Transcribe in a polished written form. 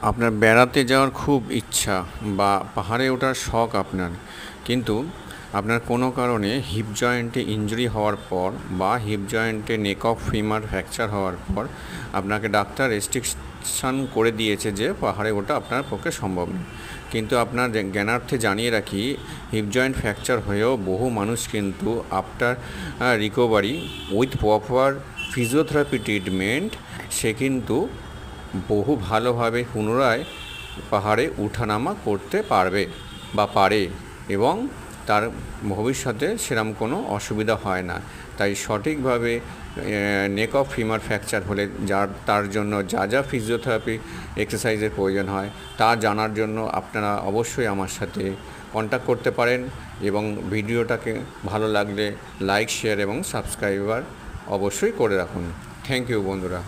আপনার বেড়াতে যাওয়ার খুব ইচ্ছা বা পাহাড়ে ওঠার শখ আপনার, কিন্তু আপনার কোনো কারণে হিপ জয়েন্টে ইনজুরি হওয়ার পর বা হিপ জয়েন্টে নেক অফ ফিমার ফ্র্যাকচার হওয়ার পর আপনাকে ডাক্তার রেস্ট্রিকশান করে দিয়েছে যে পাহাড়ে ওঠা আপনার পক্ষে সম্ভব নয়। কিন্তু আপনার জ্ঞানার্থে জানিয়ে রাখি, হিপ জয়েন্ট ফ্র্যাকচার হয়েও বহু মানুষ কিন্তু after recovery with proper physiotherapy treatment সে কিন্তু বহু ভালোভাবে পুনরায় পাহাড়ে উঠানামা করতে পারবে বা পারে, এবং তার ভবিষ্যতে সেরকম কোনো অসুবিধা হয় না। তাই সঠিকভাবে নেক অফ ফিমার ফ্র্যাকচার হলে তার জন্য যা যা ফিজিওথেরাপি এক্সারসাইজের প্রয়োজন হয় তা জানার জন্য আপনারা অবশ্যই আমার সাথে কন্ট্যাক্ট করতে পারেন, এবং ভিডিওটাকে ভালো লাগলে লাইক, শেয়ার এবং সাবস্ক্রাইবার অবশ্যই করে রাখুন। থ্যাংক ইউ বন্ধুরা।